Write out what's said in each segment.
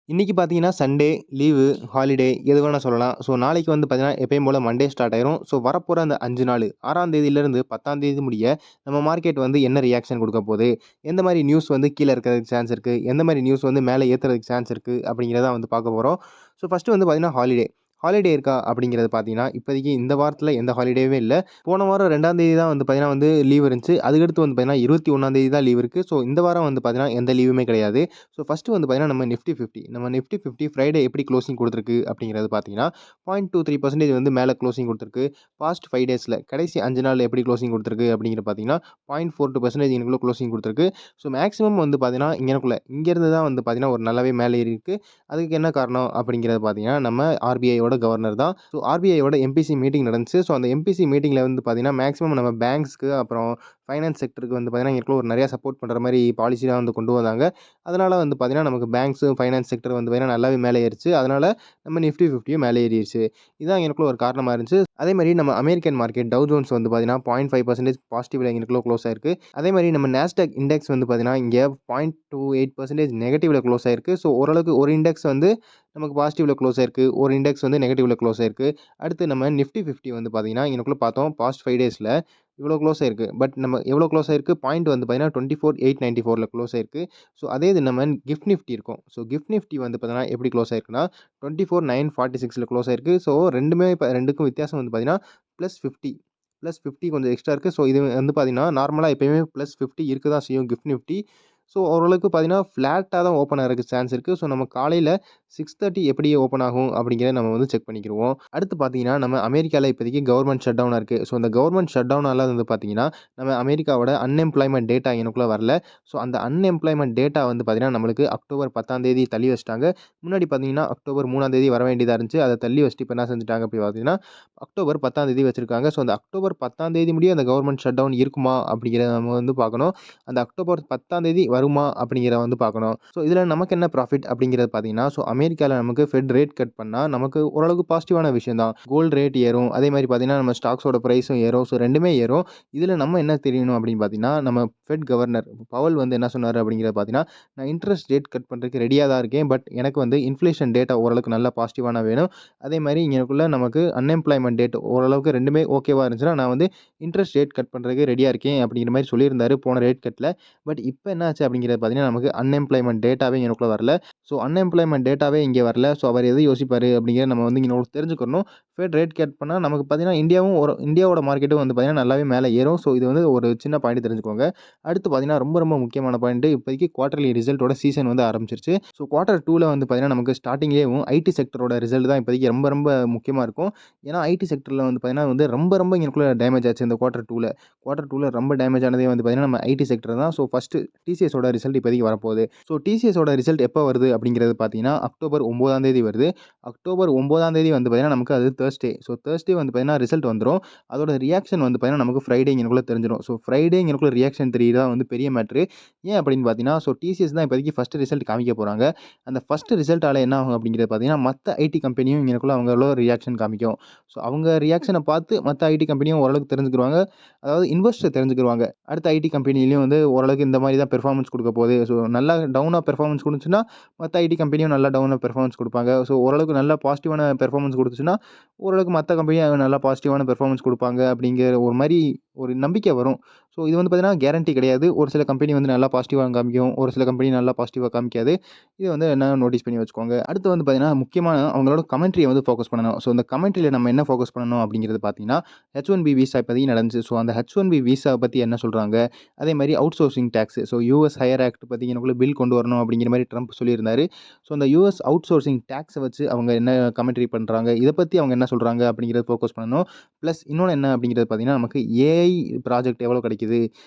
இன்னைக்கு பார்த்தீங்கன்னா, Sunday, leave, holiday எது வேணா சொல்லலாம். ஸோ, நாளைக்கு வந்து பார்த்தீங்கன்னா, எப்பயும் போல மண்டே ஸ்டார்ட் ஆயிரும். ஸோ, வரப்போற அந்த 5 நாளு 6ஆம் தேதியிலிருந்து 10ஆம் தேதி முடிய நம்ம மார்க்கெட் வந்து என்ன ரியாக்ஷன் குடுக்க போது? எந்த மாரி நியூஸ் வந்து கீழ இருக்கறதுக்கு சான்ஸ் இருக்கு? எந்த மாரி நியூஸ் வந்து மேல ஏத்துறதுக்கு சான்ஸ் இருக்கு? அப்படிங்கிறத வந்து பார்க்க போறோம். ஸோ, ஃபர்ஸ்ட்டு வந்து பார்த்தீங்கன்னா, ஹாலிடே. ஹாலிடே இருக்கா? அப்படிங்கிறது பார்த்தீங்கன்னா, இப்போதைக்கு இந்த வாரத்தில எந்த ஹாலிடேயுமே இல்ல. போன வாரம் 2ஆம் தேதி தான் வந்து பார்த்தீங்கன்னா வந்து லீவ் இருந்துச்சு. அதுக்கடுத்து வந்து பார்த்தீங்கன்னா, 21ஆம் தேதி தான் லீவ் இருக்கு. ஸோ, இந்த வாரம் வந்து பார்த்தீங்கன்னா, எந்த லீவுமே கிடையாது. ஸோ, ஃபர்ஸ்ட்டு வந்து பார்த்தீங்கன்னா, நம்ம நிஃப்டி 50 நம்ம நிஃப்டி 50 ஃப்ரைடே எப்படி க்ளோசிங் குடுத்துருக்கு அப்படிங்கிறது பார்த்தீங்கன்னா, 0.23% வந்து மேல க்ளோசிங் குடுத்துருக்கு. பாஸ்ட் 5 டேஸ்ல கடைசி 5 நாள்ல எப்படி க்ளோசிங் குடுத்துருக்கு அப்படிங்கிறது பார்த்தீங்கன்னா, 0.42% இங்கனக்குள்ள க்ளோசிங் குடுத்துருக்கு. ஸோ, மேக்ஸிமம் வந்து பார்த்தீங்கன்னா, இங்கேருந்து தான் வந்து பார்த்தீங்கன்னா, ஒரு நல்லாவே மேல ஏறியிருக்கு. அதுக்கு என்ன காரணம் அப்படிங்கிறது பார்த்தீங்கன்னா, நம்ம ஆர்பிஐயோட கவர்னர் தான். ஸோ, ஆர்பிஐயோட எம்பிசி மீட்டிங் நடந்துச்சு. ஸோ, அந்த எம்பிசி மீட்டிங்ல வந்து பார்த்தீங்கன்னா, மேக்ஸிமம் நம்ம பேங்க்ஸ்க்கு அப்புறம் ஃபைனான்ஸ் செக்டருக்கு வந்து பார்த்தீங்கன்னா, இங்கனக்குள்ள ஒரு நெறைய சப்போர்ட் பண்ற மாரி பாலிசிலாம் வந்து கொண்டு வந்தாங்க. அதனால வந்து பார்த்தீங்கன்னா, நமக்கு பேங்க்ஸு, ஃபைனான்ஸ் செக்டர் வந்து பார்த்தீங்கன்னா, நல்லாவே மேலே ஏறுச்சு. அதனால நம்ம நிஃப்டி 50யும் மேலே ஏறிருச்சு. இதான் எங்களுக்குள்ள ஒரு காரணமா இருந்துச்சு. அதேமாரி நம்ம அமெரிக்கன் மார்க்கெட் டவ் ஜோன்ஸ் வந்து பார்த்தீங்கன்னா, 0.5% பாசிட்டிவ்ல எங்களுக்குள்ள க்ளோஸ் ஆயிருக்கு. அதேமாரி நம்ம நாஸ்டாக் இண்டெக்ஸ் வந்து பார்த்தீங்கன்னா, இங்க 0.28% நெகட்டிவ்ல க்ளோஸ் ஆயிருக்கு. ஸோ, ஓரளவுக்கு ஒரு இண்டெக்ஸ் வந்து நமக்கு பாசிட்டிவ்ல க்ளோஸ் ஆயிருக்கு. ஒரு இண்டெக்ஸ் வந்து நெகட்டிவ்ல க்ளோஸ் ஆயிருக்கு. அடுத்து நம்ம நிஃப்டி 50 வந்து பார்த்தீங்கன்னா, இங்கனக்குள்ள பார்த்தோம் பாஸ்ட் 5 டேஸ்ல இவ்வளோ க்ளோஸ் ஆயிருக்கு. பட் நம்ம எவ்வளோ க்ளோஸ் ஆயிருக்கு? பாயிண்ட் வந்து பார்த்தீங்கன்னா, 24,894ல க்ளோஸ் ஆயிருக்கு. ஸோ, அதே இது நம்ம கிஃப்ட் நிஃப்டி இருக்கும். ஸோ, கிஃப்ட் நிஃப்டி வந்து பார்த்தீங்கன்னா, எப்படி க்ளோஸ் ஆயிருக்குன்னா, 24,946ல க்ளோஸ் ஆயிருக்கு. ஸோ, 2மே இப்ப 2க்கும் வித்தியாசம் வந்து பார்த்தீங்கன்னா, +50 +50 கொஞ்சம் எக்ஸ்ட்ரா இருக்கு. ஸோ, இது வந்து பார்த்தீங்கன்னா, நார்மலா எப்பயுமே +50 இருக்க தான் செய்யும் கிஃப்ட் நிஃப்டி. ஸோ, ஓரளவுக்கு பார்த்தீங்கன்னா, ஃப்ளாட்டா தான் ஓப்பன் ஆகறதுக்கு சான்ஸ் இருக்கு. ஸோ, நம்ம காலையில 6:30 எப்படி ஓப்பன் ஆகும் அப்படிங்கிறத நம்ம வந்து செக் பண்ணிக்கிருவோம். அடுத்து பார்த்தீங்கன்னா, நம்ம அமெரிக்கால இப்போதைக்கு கவர்ன்மெண்ட் ஷட் டவுனா இருக்கு. ஸோ, அந்த கவர்ன்மெண்ட் ஷட் டவுனால வந்து பார்த்தீங்கன்னா, நம்ம அமெரிக்காவோட அன்எம்ப்ளாய்மென்ட் டேட்டா எனக்குள்ள வரல. ஸோ, அந்த அன்எம்ப்ளாய்மென்ட் டேட்டா வந்து பார்த்தீங்கன்னா, நம்மளுக்கு அக்டோபர் 10ஆம் தேதி தள்ளி வச்சுட்டாங்க. முன்னாடி பார்த்தீங்கன்னா, அக்டோபர் 3ஆம் தேதி வர வேண்டியதா இருந்துச்சு. அத தள்ளி வச்சுட்டு இப்ப என்ன செஞ்சுட்டாங்க அப்படி பார்த்தீங்கன்னா, அக்டோபர் 10ஆம் தேதி வச்சிருக்காங்க. ஸோ, அந்த அக்டோபர் 10ஆம் தேதி முடிய அந்த கவர்ன்மெண்ட் ஷட் டவுன் இருக்குமா? அப்படிங்கிறத நம்ம வந்து பார்க்கணும். அந்த அக்டோபர் 10ஆம் தேதி வருமா? அப்படிங்கிறத வந்து பார்க்கணும். ஸோ, இதில நமக்கு என்ன ப்ராஃபிட் அப்படிங்கிறது பார்த்தீங்கன்னா, ஸோ, அமெரிக்கால நமக்கு ஃபெட் ரேட் கட் பண்ணா நமக்கு ஓரளவுக்கு பாசிட்டிவான விஷயம் தான். கோல்ட் ரேட் ஏறும். அதே மாரி பார்த்தீங்கன்னா, நம்ம ஸ்டாக்ஸோட பிரைஸும் ஏறும். ஸோ, 2மே ஏறும். இதில நம்ம என்ன தெரியணும் அப்படின்னு பார்த்தீங்கன்னா, நம்ம ஃபெட் கவர்னர் பவல் வந்து என்ன சொன்னாரு அப்படிங்கிறத பார்த்தீங்கன்னா, நான் இன்ட்ரெஸ்ட் ரேட் கட் பண்றதுக்கு ரெடியா தான் இருக்கேன். பட் எனக்கு வந்து இன்ஃப்ளேஷன் டேட்டா ஓரளவுக்கு நல்லா பாசிட்டிவான வேணும். அதே மாரி இங்கனக்குள்ள நமக்கு அன்எம்ப்ளாய்மென்ட் டேட் ஓரளவுக்கு 2மே ஓகேவா இருந்துச்சுன்னா, நான் வந்து இன்ட்ரெஸ்ட் ரேட் கட் பண்றதுக்கு ரெடியா இருக்கேன் அப்படிங்கிற மாரி சொல்லியிருந்தாரு போன ரேட் கட்ல. பட் இப்ப என்ன ஆச்சு அப்படிங்கிறத பார்த்தீங்கன்னா, நமக்கு அன்எம்ப்ளாய்மென்ட் டேட்டாவே எனக்குள்ள வரல. ஸோ, அன்எம்ப்ளாய்மென்ட் டேட்டாவே இங்க வரல. ஸோ, அவர் எத யோசிப்பாரு அப்படிங்கிறத நம்ம வந்து இங்க தெரிஞ்சுக்கணும். ஃபெட் ரேட் கட் பண்ணா நமக்கு பார்த்தீங்கன்னா, இந்தியாவோட மார்க்கெட்டும் வந்து பார்த்தீங்கன்னா, நல்லாவே மேல ஏறும். ஸோ, இது வந்து ஒரு சின்ன பாயிண்ட் தெரிஞ்சுக்கோங்க. அடுத்து பார்த்தீங்கன்னா, ரொம்ப ரொம்ப முக்கியமான பாயிண்ட் இப்போதைக்கு குவார்ட்டர்லி ரிசல்ட்டோட சீசன் வந்து ஆரம்பிச்சிருச்சு. ஸோ, குவார்ட்டர் 2ல வந்து பார்த்தீங்கன்னா, நமக்கு ஸ்டார்ட்டிங்லேயும் ஐடி செக்டரோட ரிசல்ட் தான் இப்போதைக்கு ரொம்ப ரொம்ப முக்கியமா இருக்கும். ஏன்னா, ஐடி செக்டர்ல வந்து பார்த்தீங்கன்னா, வந்து ரொம்ப ரொம்ப இங்கனக்குள்ள டேமேஜ் ஆச்சு இந்த குவார்ட்டர் 2ல. குவார்ட்டர் 2ல ரொம்ப டேமேஜ் ஆனதே வந்து பார்த்தீங்கன்னா, நம்ம ஐடி செக்டர் தான். ஸோ, ஃபர்ஸ்ட்டு டிசிஎஸோட ரிசல்ட் இப்போதைக்கு வரப்போகுது. ஸோ, டிசிஎஸோட ரிசல்ட் எப்போ வருது அப்படிங்கிறது பார்த்தீங்கன்னா, அக்டோபர் 9ஆம் தேதி வருது. அக்டோபர் 9ஆம் தேதி வந்து பார்த்தீங்கன்னா, நமக்கு அது தர்ஸ்டே. ஸோ, தர்ஸ்டே வந்து பார்த்தீங்கன்னா, ரிசல்ட் வந்துரும். அதோட ரியாக்ஷன் வந்து பார்த்தீங்கன்னா, நமக்கு ஃப்ரைடே இங்கனக்குள்ள தெரிஞ்சிரும். ஸோ, ஃப்ரைடே இங்கனக்குள்ள ரியாக்ஷன் தெரியுறது தான் வந்து பெரிய மேட்ரு. ஏன் அப்படின்னு பார்த்தீங்கன்னா, ஸோ, டிசிஎஸ் தான் இப்போதைக்கு ஃபர்ஸ்ட்டு ரிசல்ட் காமிக்க போறாங்க. அந்த ஃபர்ஸ்ட்டு ரிசல்ட்டால என்ன ஆகும் அப்படிங்கிறது பார்த்தீங்கன்னா, மத்த ஐடி கம்பெனியும் இங்கனக்குள்ள அவங்களோட ரியாக்ஷன் காமிக்கும். ஸோ, அவங்க ரியாக்ஷன பார்த்து மத்த ஐடி கம்பெனியும் ஓரளவுக்கு தெரிஞ்சுக்கிருவாங்க. அதாவது இன்வெஸ்டர் தெரிஞ்சுக்கிருவாங்க. அடுத்த ஐடி கம்பெனிலயும் வந்து ஓரளவுக்கு இந்த மாரி தான் பெர்ஃபார்மன்ஸ் குடுக்க போகுது. ஸோ, நல்லா டவுனா பெர்ஃபார்மன்ஸ் குடுத்துச்சுன்னா, மத்த ஐடி கம்பெனியும் நல்லா டவுனா பெர்ஃபார்மன்ஸ் குடுப்பாங்க. ஸோ, ஓரளவுக்கு நல்லா பாசிட்டிவான பெர்ஃபார்மன்ஸ் குடுத்துச்சுன்னா, ஓரளவுக்கு மத்த கம்பெனியும் நல்லா பாசிட்டிவான பெர்ஃபார்மன்ஸ் குடுப்பாங்க அப்படிங்கிற ஒரு மாரி ஒரு நம்பிக்கை வரும். ஸோ, இது வந்து பார்த்தீங்கன்னா, கேரண்டி கிடையாது. ஒரு சில கம்பெனி வந்து நல்லா பாசிட்டிவா காமிக்கும். ஒரு சில கம்பெனி நல்லா பாசிட்டிவா காமிக்காது. இத வந்து என்ன நோட்டீஸ் பண்ணி வச்சுக்கோங்க. அடுத்து வந்து பார்த்தீங்கன்னா, முக்கியமான அவங்களோட கமெண்ட்ரிய வந்து ஃபோக்கஸ் பண்ணணும். ஸோ, இந்த கமெண்ட்ரில நம்ம என்ன ஃபோக்கஸ் பண்ணணும் அப்படிங்கிறது பார்த்தீங்கன்னா, H1B விசா இப்போதைக்கு நடந்துச்சு. ஸோ, அந்த H1B விசா பத்தி என்ன சொல்றாங்க? அதே மாரி outsourcing tax. So, US hire act பத்தி எனக்குள்ள பில் கொண்டு வரணும் அப்படிங்கிற மாரி ட்ரம்ப் சொல்லியிருந்தாரு. ஸோ, அந்த யுஎஸ் அவுட் சோர்சிங் டாக்ஸ வச்சு அவங்க என்ன கமெண்ட்ரி பண்றாங்க? இத பத்தி அவங்க என்ன சொல்றாங்க? அப்படிங்கிறத ஃபோக்கஸ் பண்ணணும். பிளஸ் இன்னொன்னு என்ன அப்படிங்கிறது பார்த்தீங்கன்னா, நமக்கு ஏஐ ப்ராஜெக்ட் எவ்வளோ கிடைக்குது?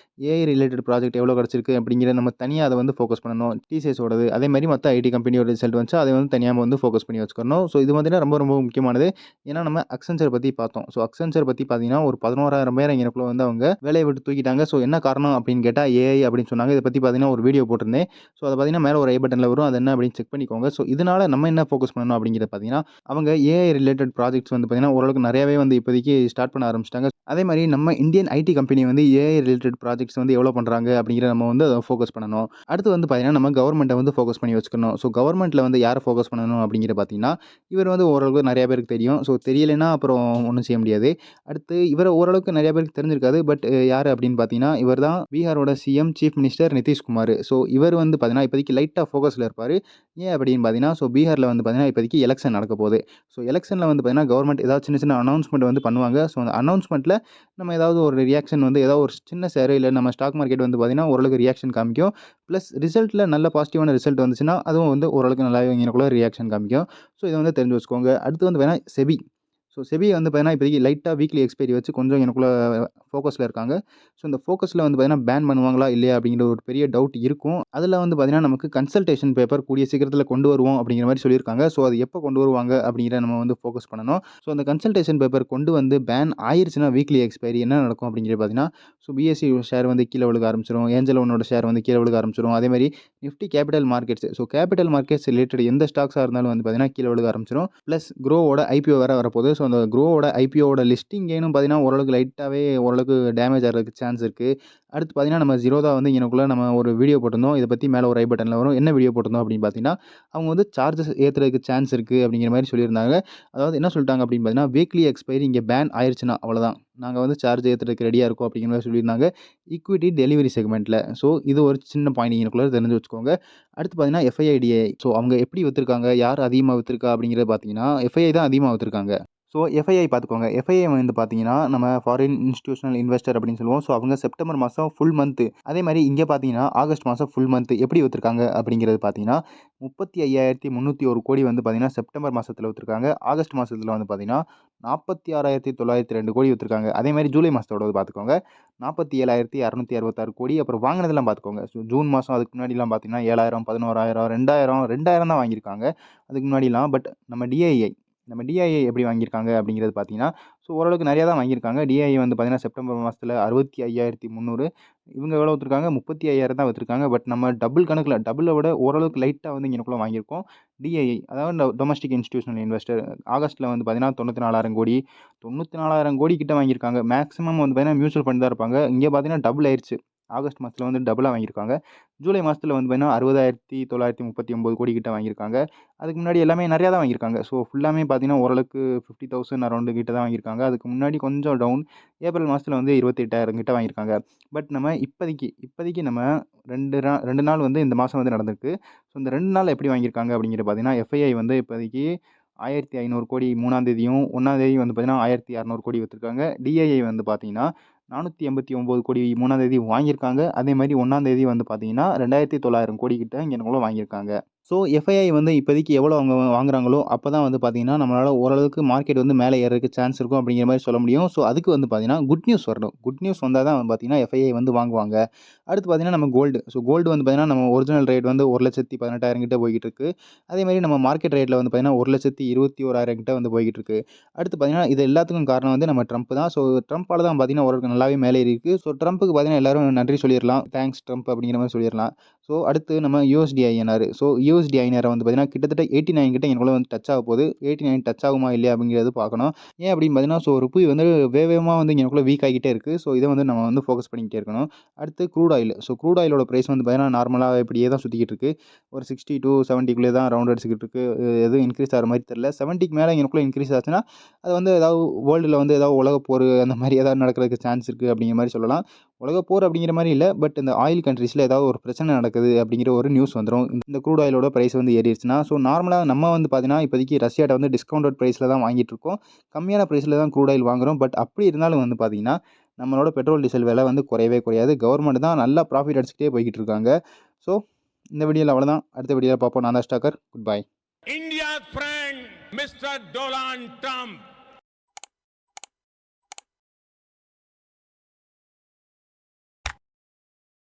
ஏஐ ரிலேட்டட் ப்ராஜெக்ட் எவ்வளோ கிடைச்சிருக்கு? அப்படிங்கிறத நம்ம தனியா அத வந்து ஃபோக்கஸ் பண்ணணும். டிசிஎஸோடது. அதே மாரி மத்த ஐடி கம்பெனியோட ரிசல்ட் வந்துச்சா, அத வந்து தனியா வந்து ஃபோக்கஸ் பண்ணி வச்சுக்கணும். ஸோ, இது பார்த்தீங்கன்னா ரொம்ப ரொம்ப முக்கியமானது. ஏன்னா, நம்ம அக்சென்சர் பத்தி பார்த்தோம். ஸோ, அக்சென்சர் பத்தி பார்த்தீங்கன்னா, ஒரு 11,000 பேர இங்கனக்குள்ள வந்து அவங்க வேலைய விட்டு தூக்கிட்டாங்க. ஸோ, என்ன காரணம் அப்படின்னு கேட்டா, ஏஐ அப்படின்னு சொன்னாங்க. இத பத்தி பார்த்தீங்கன்னா, ஒரு வீடியோ போட்டிருந்தேன். ஸோ, அத பார்த்தீங்கன்னா, மேல ஒரு ஐ பட்டன்ல வரும். அது என்ன அப்படின்னு செக் பண்ணிக்கோங்க. ஸோ, இதனால நம்ம என்ன ஃபோக்கஸ் பண்ணணும் அப்படிங்கிறத பார்த்தீங்கன்னா, அவங்க ஏஐ ரிலேட்டட் ப்ராஜெக்ட்ஸ் வந்து பார்த்தீங்கன்னா, ஓரளவுக்கு நெறையாவே வந்து இப்போதைக்கு ஸ்டார்ட் பண்ண ஆரம்பிச்சுட்டாங்க. அதே மாரி நம்ம இந்தியன் ஐடி கம்பெனி வந்து ஏஐ ரிலேட்டட் ப்ராஜெக்ட்ஸ் வந்து எவ்வளோ பண்றாங்க அப்படிங்கிற நம்ம வந்து ஃபோக்கஸ் பண்ணணும். அடுத்து வந்து பார்த்தீங்கன்னா, நம்ம கவர்மெண்ட்ட வந்து ஃபோக்கஸ் பண்ணி வச்சுக்கணும். ஸோ கவர்மெண்ட்ல வந்து யார ஃபோக்கஸ் பண்ணணும் அப்படிங்கிற பார்த்தீங்கன்னா, இவர் வந்து ஓரளவுக்கு நெறைய பேருக்கு தெரியும். ஸோ தெரியலைன்னா அப்புறம் ஒண்ணும் செய்ய முடியாது. அடுத்து இவர ஓரளவுக்கு நெறைய பேருக்கு தெரிஞ்சிருக்காது. பட் யாரு அப்படின்னு பார்த்தீங்கன்னா, இவர் தான் பீகாரோட CM chief minister Nitish Kumar. So இவர் வந்து பார்த்தீங்கன்னா, இப்போதைக்கு லைட்டா ஃபோக்கஸ்ல இருப்பாரு. ஏன் அப்படின்னு பார்த்தீங்கன்னா, ஸோ பீகார்ல வந்து பார்த்தீங்கன்னா, இப்போதைக்கு எலக்ஷன் நடக்க போகுது. ஸோ எலக்ஷன்ல வந்து பார்த்தீங்கன்னா, கவர்மெண்ட் ஏதாவது சின்ன சின்ன அனவுன்ஸ்மென்ட் வந்து பண்ணுவாங்க. ஸோ அந்த அனவுன்ஸ்மென்ட்ல நம்ம ஏதாவது ஒரு ரியாக்ஷன் வந்து ஏதாவது ஒரு சின்ன ஷேர் இல்ல நம்ம ஸ்டாக் மார்க்கெட் வந்து பார்த்தீங்கன்னா, ஓரளவுக்கு ரியாக்ஷன் காமிக்கும். பிளஸ் ரிசல்ட்ல நல்ல பாசிட்டிவான ரிசல்ட் வந்துச்சுன்னா, அதுவும் வந்து ஓரளவுக்கு நல்லாவே இங்கனக்குள்ள ரியாக்ஷன் காமிக்கும். ஸோ இத வந்து தெரிஞ்சு வச்சுக்கோங்க. அடுத்து வந்து பார்த்தீங்கன்னா, செபி. ஸோ செபி வந்து பார்த்தீங்கன்னா, இப்போதைக்கு லைட்டா வீக்லி எக்ஸ்பைரி வச்சு கொஞ்சம் எனக்குள்ள ஃபோக்கஸ்ல இருக்காங்க. ஸோ இந்த ஃபோக்கஸ்ல வந்து பார்த்தீங்கன்னா, பேன் பண்ணுவாங்களா இல்லையா அப்படிங்கிற ஒரு பெரிய டவுட் இருக்கும். அதில வந்து பார்த்தீங்கன்னா, நமக்கு கன்சல்டேஷன் பேப்பர் கூடிய சீக்கிரத்தில கொண்டு வருவோம் அப்படிங்கிற மாரி சொல்லியிருக்காங்க. ஸோ அது எப்போ கொண்டு வருவாங்க அப்படிங்கிற நம்ம வந்து ஃபோக்கஸ் பண்ணணும். ஸோ அந்த கன்சல்டேஷன் பேப்பர் கொண்டு வந்து பேன் ஆயிருச்சுன்னா வீக்லி எக்ஸ்பைரி என்ன நடக்கும் அப்படிங்கிறது பார்த்தீங்கன்னா, ஸோ பிஎஸ்சி ஷேர் வந்து கீழ விழுக ஆரம்பிச்சுரும். ஏஞ்சல் ஒன்னோட ஷேர் வந்து கீழ விழுக ஆரம்பிச்சுரும். அதேமாரி Nifty capital markets. So capital markets related எந்த ஸ்டாக்ஸா இருந்தாலும் வந்து பார்த்தீங்கன்னா, கீழ விழுக ஆரம்பிச்சுரும். பிளஸ் குரோவோட ஐபிஓ வேற வரப்போகுது. ஸோ அந்த குரோவோட ஐபிஓவோட லிஸ்டிங் கெயினும் பார்த்தீங்கன்னா, ஓரளவுக்கு லைட்டாவே ஓரளவுக்கு டேமேஜ் ஆகுறதுக்கு சான்ஸ் இருக்கு. அடுத்து பார்த்தீங்கன்னா, நம்ம Zerodha வந்து இங்கனக்குள்ள நம்ம ஒரு வீடியோ போட்டிருந்தோம். இத பத்தி மேல ஒரு ஐ பட்டன்ல வரும். என்ன வீடியோ போட்டிருந்தோம் அப்படின்னு பார்த்தீங்கன்னா, அவங்க வந்து சார்ஜஸ் ஏத்துறதுக்கு சான்ஸ் இருக்கு அப்படிங்கிற மாரி சொல்லியிருந்தாங்க. அதாவது என்ன சொல்லிட்டாங்க அப்படின்னு பார்த்தீங்கன்னா, வீக்லி எக்ஸ்பைரி இங்க பேன் ஆயிருச்சுன்னா அவ்வளோதான். நாங்க வந்து சார்ஜ் ஏத்துறதுக்கு ரெடியா இருக்கோம் அப்படிங்கிற மாரி சொல்லியிருந்தாங்க. Equity delivery செக்மெண்ட்ல. ஸோ இது ஒரு சின்ன பாயிண்ட் இங்கனக்குள்ள தெரிஞ்சு வச்சுக்கோங்க. அடுத்து பார்த்தீங்கன்னா, எஃப்ஐஐடிஐ. ஸோ அவங்க எப்படி வித்திருக்காங்க? யார் அதிகமா வித்திருக்கா? அப்படிங்கிறத பார்த்தீங்கன்னா, எஃப்ஐஐ தான் அதிகமா வித்திருக்காங்க. ஸோ எஃப்ஐஐ பார்த்துக்கோங்க. எஃப்ஐஐ வந்து பார்த்தீங்கன்னா, நம்ம ஃபாரின் இன்ஸ்டிடியூஷனல் இன்வெஸ்டர் அப்படின்னு சொல்லுவோம். ஸோ அவங்க செப்டம்பர் மாசம் ஃபுல் மந்த். அதே மாரி இங்க பார்த்தீங்கன்னா, ஆகஸ்ட் மாசம் ஃபுல் மந்த் எப்படி வித்திருக்காங்க அப்படிங்கிறது பார்த்தீங்கன்னா, 35,301 கோடி வந்து பார்த்தீங்கன்னா, செப்டம்பர் மாசத்துல வித்திருக்காங்க. ஆகஸ்ட் மாசத்துல வந்து பார்த்தீங்கன்னா, 46,902 கோடி வித்திருக்காங்க. அதே மாரி ஜூலை மாசத்தோடது பார்த்துக்கோங்க. 47,666 கோடி. அப்புறம் வாங்கினதெல்லாம் பார்த்துக்கோங்க. ஸோ ஜூன் மாசம் அதுக்கு முன்னாடிலாம் பார்த்தீங்கன்னா, 7,000, 11,000, 2,000 தான் வாங்கியிருக்காங்க. அதுக்கு முன்னாடிலாம். பட் நம்ம டிஐஐ எப்படி வாங்கியிருக்காங்க அப்படிங்கிறது பார்த்தீங்கன்னா, ஸோ ஓரளவுக்கு நெறையா தான் வாங்கியிருக்காங்க. டிஐஐ வந்து பார்த்தீங்கன்னா, செப்டம்பர் மாசத்துல 65,300. இவங்க எவ்வளோ வித்திருக்காங்க? 35,000 தான் வித்திருக்காங்க. பட் நம்ம டபுள் கணக்குல டபுள விட ஓரளவுக்கு லைட்டா வந்து இங்கனக்குள்ள வாங்கியிருக்கோம். டிஐஐ அதாவது டொமஸ்டிக் இன்ஸ்டிடியூஷனல் இன்வெஸ்டர். ஆகஸ்ட்ல வந்து பார்த்தீங்கன்னா, 94,000 கோடி. 94,000 கோடி கிட்ட வாங்கியிருக்காங்க. மேக்ஸிமம் வந்து பார்த்தீங்கன்னா, மியூச்சுவல் ஃபண்ட் தான் இருப்பாங்க. இங்க பார்த்தீங்கன்னா, டபுள் ஆயிருச்சு. ஆகஸ்ட் மாசத்துல வந்து டபுளா வாங்கியிருக்காங்க. ஜூலை மாசத்துல வந்து பார்த்தீங்கன்னா, 60,939 கோடி கிட்ட வாங்கியிருக்காங்க. அதுக்கு முன்னாடி எல்லாமே நெறையா தான் வாங்கியிருக்காங்க. ஸோ ஃபுல்லாமே பார்த்தீங்கன்னா, ஓரளவுக்கு 50,000 அரவுண்ட் கிட்ட தான் வாங்கியிருக்காங்க. அதுக்கு முன்னாடி கொஞ்சம் டவுன். ஏப்ரல் மாசத்துல வந்து 28,000 கிட்ட வாங்கியிருக்காங்க. பட் நம்ம இப்போதைக்கு நம்ம 2 நாள் வந்து இந்த மாசம் வந்து நடந்திருக்கு. ஸோ இந்த 2 நாள்ல எப்படி வாங்கியிருக்காங்க அப்படிங்கிறது பார்த்தீங்கன்னா, எஃப்ஐஐ வந்து இப்போதைக்கு 1,500 கோடி 3ஆம் தேதியும், 1ஆம் தேதியும் வந்து பார்த்தீங்கன்னா, 1,600 கோடி வித்திருக்காங்க. டிஐஐ வந்து பார்த்தீங்கன்னா, 489 கோடி 3ஆம் தேதி வாங்கியிருக்காங்க. அதே மாரி 1ஆம் தேதி வந்து பார்த்தீங்கன்னா, 2,900 கோடி கிட்ட இங்கனக்குள்ள வாங்கியிருக்காங்க. ஸோ எஃப்ஐஐ வந்து இப்போதைக்கு எவ்வளோ அவங்க வாங்குறாங்களோ, அப்ப தான் வந்து பார்த்தீங்கன்னா, நம்மளால ஓரளவுக்கு மார்க்கெட் வந்து மேலே ஏறதுக்கு சான்ஸ் இருக்கும் அப்படிங்கிற மாரி சொல்ல முடியும். ஸோ அதுக்கு வந்து பார்த்தீங்கன்னா, குட் நியூஸ் வரணும். குட் நியூஸ் வந்தா தான் வந்து பார்த்தீங்கன்னா, எஃப்ஐஐ வந்து வாங்குவாங்க. அடுத்து பார்த்தீங்கன்னா, நம்ம கோல்டு. ஸோ கோல்டு வந்து பார்த்தீங்கன்னா, நம்ம ஒரிஜினல் ரேட் வந்து 1,18,000 கிட்ட போய்க்கிட்டு இருக்கு. அதே மாரி நம்ம மார்க்கெட் ரேட்ல வந்து பார்த்தீங்கன்னா, 1,21,000 கிட்ட வந்து போய்க்கிட்டு இருக்கு. அடுத்து பார்த்தீங்கன்னா, இது எல்லாத்துக்கும் காரணம் வந்து நம்ம ட்ரம்ப் தான். ஸோ ட்ரம்ப்பால தான் பார்த்தீங்கன்னா, ஓரளவுக்கு நல்லாவே மேலே ஏறியிருக்கு. ஸோ ட்ரம்ப்க்கு பார்த்தீங்கன்னா, எல்லாரும் நன்றி சொல்லிறலாம். தேங்க்ஸ் ட்ரம்ப் அப்படிங்கிற மாரி சொல்லிறலாம். ஸோ அடுத்து நம்ம யூஎஸ்டிஐஎன்ஆர். ஸோ யூஎஸ்டிஐஎன்ஆர் வந்து பார்த்தீங்கன்னா, கிட்டத்தட்ட 89 கிட்ட எனக்குள்ள வந்து டச் ஆக போகுது. 89 டச் ஆகுமா இல்லையா அப்படிங்கிறது பார்க்கணும். ஏன் அப்படின்னு பார்த்தீங்கன்னா, ஸோ ருப்பி வந்து வேகமா வந்து எனக்குள்ள வீக் ஆகிட்டே இருக்கு. ஸோ இத வந்து நம்ம வந்து ஃபோக்கஸ் பண்ணிக்கிட்டே இருக்கணும். அடுத்து க்ரூட் ஆயில். ஸோ க்ரூட் ஆயிலோட பிரைஸ் வந்து பார்த்தீங்கன்னா, நார்மலா இப்படியே தான் சுத்திக்கிட்டு இருக்கு. ஒரு 60 டூ 70க்குள்ளே தான் ரவுண்ட் அடிச்சுக்கிட்டு இருக்கு. எதுவும் இன்க்ரீஸ் ஆகுற மாரி தெரியல. 70க்கு மேல எனக்குள்ள இன்க்ரீஸ் ஆச்சுன்னா, அது வந்து ஏதாவது வேர்ல்டுல வந்து ஏதாவது உலகப் போர் அந்த மாரி ஏதாவது நடக்கிறதுக்கு சான்ஸ் இருக்கு அப்படிங்கிற மாரி சொல்லலாம். உலகப் போர் அப்படிங்கிற மாரி இல்ல. பட் இந்த ஆயில் கண்ட்ரீஸ்ல ஏதாவது ஒரு பிரச்சனை நடக்குது அப்படிங்கிற ஒரு நியூஸ் வந்துரும். இந்த க்ரூட் ஆயிலோட பிரைஸ் வந்து ஏறிடுச்சுன்னா, ஸோ நார்மலா நம்ம வந்து பார்த்தீங்கன்னா, இப்போதைக்கு ரஷ்யாட்ட வந்து டிஸ்கவுண்டட் பிரைஸ்ல தான் வாங்கிட்டு இருக்கோம். கம்மியான பிரைஸ்ல தான் க்ரூட் ஆயில் வாங்குறோம். பட் அப்படி இருந்தாலும் வந்து பார்த்தீங்கன்னா, நம்மளோட பெட்ரோல், டீசல் விலை வந்து குறையவே குறையாது. கவர்மெண்ட் தான் நல்லா ப்ராஃபிட் அடிச்சுக்கிட்டே போய்க்கிட்டு இருக்காங்க. ஸோ இந்த வீடியோல அவ்வளோதான். அடுத்த வீடியோல பார்ப்போம். நான் தான் Stocker. Good bye. India's friend, Mr. Donald Trump,